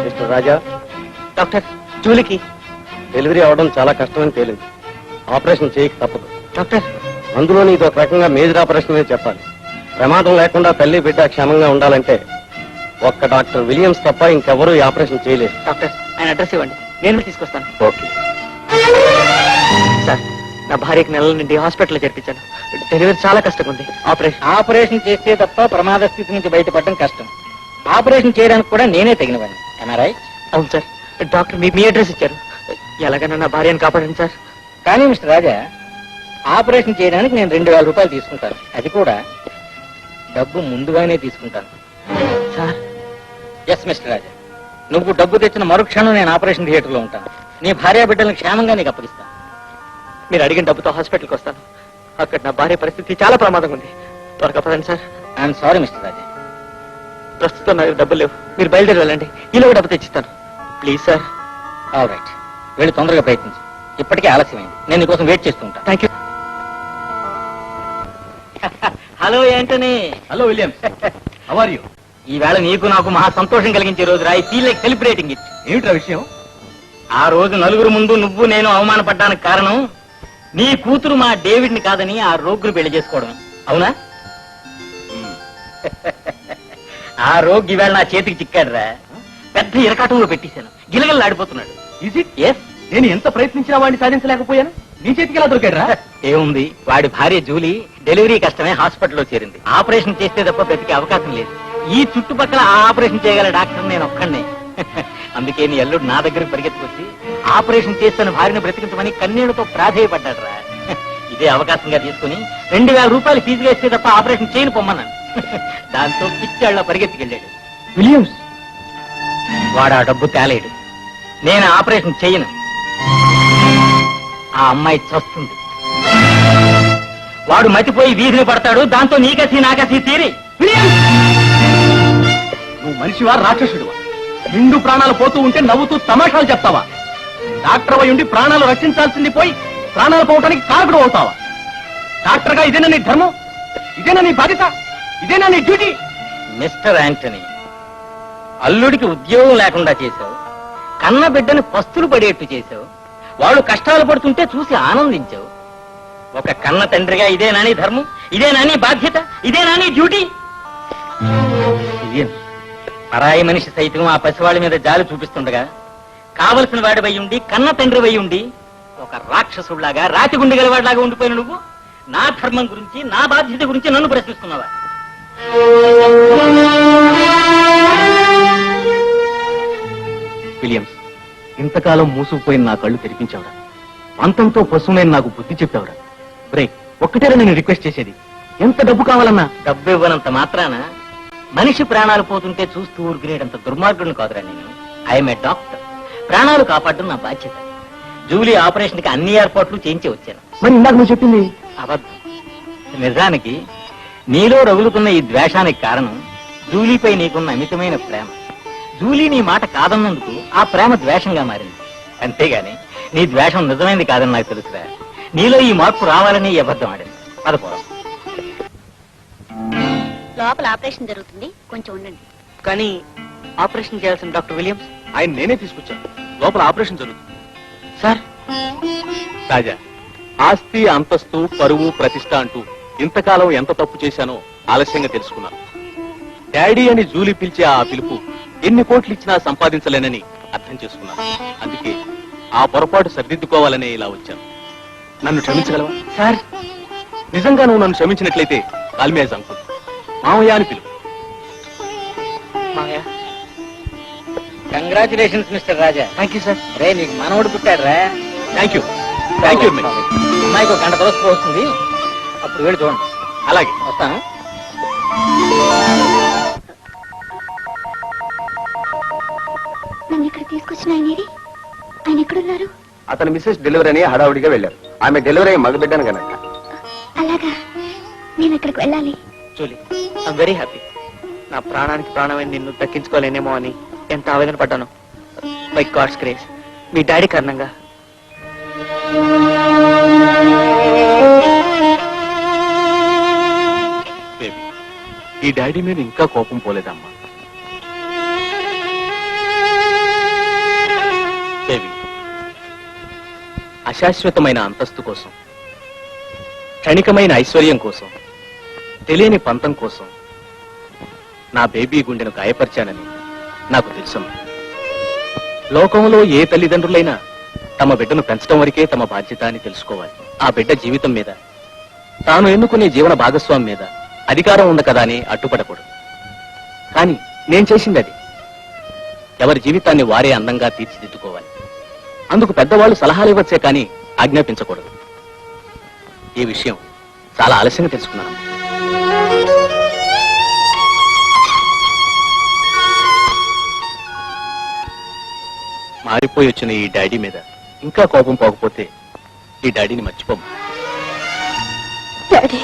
Mister రాజా, doctor జూలీకి delivery అవడం చాలా కష్టమని తేలింది. ఆపరేషన్ చేయక తప్పదు. డాక్టర్ అందులో ఇది ఒక రకంగా మేజర్ ఆపరేషన్ అనే చెప్పాలి. ప్రమాదం లేకుండా తల్లి బిడ్డ క్షేమంగా ఉండాలంటే ఒక్క డాక్టర్ విలియమ్స్ తప్ప ఇంకెవరూ ఈ ఆపరేషన్ చేయలేరు. డాక్టర్ ఆయన అడ్రస్ ఇవ్వండి, నేను తీసుకొస్తాను. ఓకే సార్, నా భార్యకి నెలల నుండి హాస్పిటల్లో చేర్పించాను. డెలివరీ చాలా కష్టంగా ఉంది. ఆపరేషన్ చేస్తే తప్ప ప్రమాద స్థితి నుంచి బయటపడడం కష్టం. ఆపరేషన్ చేయడానికి కూడా నేనే తగినవాడిని. రైట్? అవును సార్. డాక్టర్ మీ అడ్రస్ ఇచ్చారు. ఎలాగైనా నా భార్యను కాపాడండి సార్. కానీ మిస్టర్ రాజా, ఆపరేషన్ చేయడానికి నేను 2000 రూపాయలు తీసుకుంటాను. అది కూడా డబ్బు ముందుగానే తీసుకుంటాను. సార్? ఎస్ మిస్టర్ రాజా, నువ్వు డబ్బు తెచ్చిన మరుక్షణం నేను ఆపరేషన్ థియేటర్లో ఉంటాను. నీ భార్య బిడ్డలను క్షేమంగా నీకు అప్పగిస్తాను. మీరు అడిగిన డబ్బుతో హాస్పిటల్కి వస్తాను. అక్కడ నా భార్య పరిస్థితి చాలా ప్రమాదంగా ఉంది. త్వరగా పదండి sir. I'm sorry mister Raja. ప్రస్తుతం నా డబ్బులు లేవు. మీరు బయలుదేరి వెళ్ళండి, ఈలో డబ్బు తెచ్చిస్తాను. Please sir. ఆల్ రైట్, వెళ్ళి తొందరగా ప్రయత్నించు. ఇప్పటికే ఆలస్యమైంది. నేను నీకోసం వెయిట్ చేస్తూ ఉంటాను. Thank you. Hello Antony. Hello Williams, how are you? ఈవేళ నీకు నాకు మహా సంతోషం కలిగించే రోజు రా. I feel like celebrating it. ఏమిట్రా విషయం? ఆ రోజు నలుగురు ముందు నువ్వు నేను అవమానపడ్డానికి కారణం నీ కూతురు మా డేవిడ్ ని కాదని ఆ రోగును పెళ్లి చేసుకోవడం. అవునా? ఆ రోగ్ ఈవేళ నా చేతికి చిక్కాడు రా. పెద్ద ఇరకాటంలో పెట్టేశాను. గిలగల్లాడిపోతున్నాడు. ఎస్, నేను ఎంత ప్రయత్నించినా వాడిని సాధించలేకపోయాను. నీ చేతికి ఎలా దొరికాడురా? ఏముంది, వాడి భార్య జూలీ డెలివరీ కష్టమే హాస్పిటల్లో చేరింది. ఆపరేషన్ చేస్తే తప్ప బ్రతికే అవకాశం లేదు. ఈ చుట్టుపక్కల ఆ ఆపరేషన్ చేయగల డాక్టర్ నేను ఒక్కడే. అందుకే నీ అల్లుడు నా దగ్గరకు పరిగెత్తుకొచ్చి ఆపరేషన్ చేస్తున్న భార్యను బ్రతికించమని కన్నీళ్లతో ప్రాధేయపడ్డాడు రా. ఇదే అవకాశంగా తీసుకుని 2000 రూపాయలు ఫీజుగా ఇస్తే తప్ప ఆపరేషన్ చేయను పొమ్మన్నాను. దాంతో పిచ్చాళ్ళ పరిగెత్తుకెళ్ళాడు. విలియమ్స్, వాడు ఆ డబ్బు తేలేడు. నేను ఆపరేషన్ చేయను. ఆ అమ్మాయి చస్తుంది. వాడు మతిపోయి వీధిని పడతాడు. దాంతో నీకసి నాకసి తీరి. నువ్వు మనిషివా రాక్షసుడివా? నిండు ప్రాణాలు పోతూ ఉంటే నవ్వుతూ తమాషాలు చెప్తావా? డాక్టర్ అయి ఉండి ప్రాణాలు రక్షించాల్సింది పోయి ప్రాణాలు పోవటానికి కారకుడు అవుతావా? డాక్టర్ గా ఇదేనా నీ ధర్మం? ఇదేనా నీ బాధ్యత? ఇదేనా నీ డ్యూటీ? మిస్టర్ యాంటనీ, అల్లుడికి ఉద్యోగం లేకుండా చేశావు. కన్న బిడ్డని పస్తులు పడేట్టు చేశావు. వాళ్ళు కష్టాలు పడుతుంటే చూసి ఆనందించావు. ఒక కన్న తండ్రిగా ఇదేనా నీ ధర్మం? ఇదేనా నీ బాధ్యత? ఇదేనా నీ డ్యూటీ? పరాయి మనిషి సైతం ఆ పసివాళ్ళ మీద జాలి చూపిస్తుండగా కావలసిన వాడివై ఉండి కన్న తండ్రివై ఉండి ఒక రాక్షసుడిలాగా రాతిగుండి గలవాడిలాగా ఉండిపోయిన నువ్వు నా ధర్మం గురించి నా బాధ్యత గురించి నన్ను ప్రశ్నిస్తున్నావా? విలియమ్స్, ఇంతకాలం మూసుకుపోయిన నా కళ్ళు తెరిపించావురా. పంతంతో పశువునైన నాకు బుద్ధి చెప్పావురా. బ్రేక్ ఒక్కటేరా నేను రిక్వెస్ట్ చేసేది. ఎంత డబ్బు కావాలన్నా డబ్బు ఇవ్వనంత మాత్రాన మనిషి ప్రాణాలు పోతుంటే చూస్తూ ఊరుకునేటంత దుర్మార్గుడిని కాదురా నేను. I'm a doctor. ప్రాణాలు కాపాడడం నా బాధ్యత. జూలీ ఆపరేషన్ కి అన్ని ఏర్పాట్లు చేయించి వచ్చాను. మరి ఇందాక నువ్వు చెప్పింది అబద్ధం. నిజానికి నీలో రగులుకున్న ఈ ద్వేషానికి కారణం జూలీపై నీకున్న అమితమైన ప్రేమ. జూలీ నీ మాట కాదన్నందుకు ఆ ప్రేమ ద్వేషంగా మారింది. అంతేగాని నీ ద్వేషం నిజమైంది కాదని నాకు తెలుసురా. నీలో ఈ మార్పు రావాలని ఈ అబద్ధం ఆడింది. పదపోరం. లోపల ఆపరేషన్ జరుగుతుంది, కొంచెం ఉండండి. కానీ ఆపరేషన్ చేయాల్సిన డాక్టర్ విలియమ్స్ ఆయన నేనే తీసుకొచ్చాను. లోపల ఆపరేషన్ జరుగుతుంది. సార్. రాజా, ఆస్తి అంతస్తు పరువు ప్రతిష్ట అంటూ ఇంతకాలం ఎంత తప్పు చేశానో ఆలస్యంగా తెలుసుకున్నాను. డాడీ అని జూలీ పిలిచే ఆ పిలుపు ఎన్ని కోట్లు ఇచ్చినా సంపాదించలేనని అర్థం చేసుకున్నాను. అందుకే ఆ పొరపాటు సరిదిద్దుకోవాలనే ఇలా వచ్చాను. నన్ను క్షమించగలవా? సార్, నిజంగా నువ్వు నన్ను క్షమించినట్లయితే కాల్మేజ్ అంకుల్ మామయ్య అని పిలువు. మామయ్య. Congratulations mister Raja. Thank you sir. రే, నీకు మనవడు పుట్టాడు రా. Thank you. Thank you. అమ్మాయికి ఒక గంట దోసుకు వస్తుంది. అప్పుడు వెళ్ళి చూడండి. అలాగే వస్తాను. నన్ను ఇక్కడ తీసుకొచ్చిన ఆయన ఎక్కడున్నారు? అతను మిస్సెస్ డెలివరీ అని హడావుడిగా వెళ్ళారు. ఆమె డెలివరీ మగబిడ్డాను కనుక. అలాగా, నేను అక్కడికి వెళ్ళాలి. Julie, I'm very happy. నా ప్రాణానికి ప్రాణమైన నిన్ను దక్కించుకోలేనేమో అని ఎంత ఆవేదన పడ్డాను. బై గాడ్స్ గ్రేస్, మీ డాడీ కారణంగా. ఈ డాడీ మీద ఇంకా కోపం పోలేదమ్మా. అశాశ్వతమైన అంతస్తు కోసం, క్షణికమైన ఐశ్వర్యం కోసం, తెలియని పంతం కోసం నా బేబీ గుండెను గాయపరిచానని నాకు తెలుసమ్మా. లోకంలో ఏ తల్లిదండ్రులైనా తమ బిడ్డను పెంచడం వరకే తమ బాధ్యత అని తెలుసుకోవాలి. ఆ బిడ్డ జీవితం మీద, తాను ఎన్నుకునే జీవన భాగస్వామి మీద అధికారం ఉంది కదా అని అడ్డుపడకూడదు. కానీ నేను చేసింది అది. ఎవరి జీవితాన్ని వారే అందంగా తీర్చిదిద్దుకోవాలి. అందుకు పెద్దవాళ్ళు సలహాలు ఇవ్వచ్చే కానీ ఆజ్ఞాపించకూడదు. ఈ విషయం చాలా ఆలస్యంగా తెలుసుకున్నాను. మారిపోయి వచ్చిన ఈ డాడీ మీద ఇంకా కోపం పోకపోతే ఈ డాడీని మర్చిపోము. డాడీ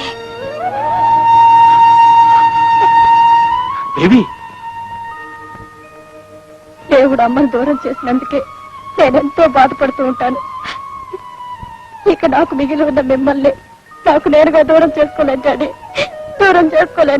బేబీ, దేవుడు అమ్మను దూరం చేసినందుకే నేనెంతో బాధపడుతూ ఉంటాను. ఇక నాకు మిగిలి ఉన్న మిమ్మల్ని నాకు నేరుగా దూరం చేసుకోలేను డాడీ, దూరం చేసుకోలేను.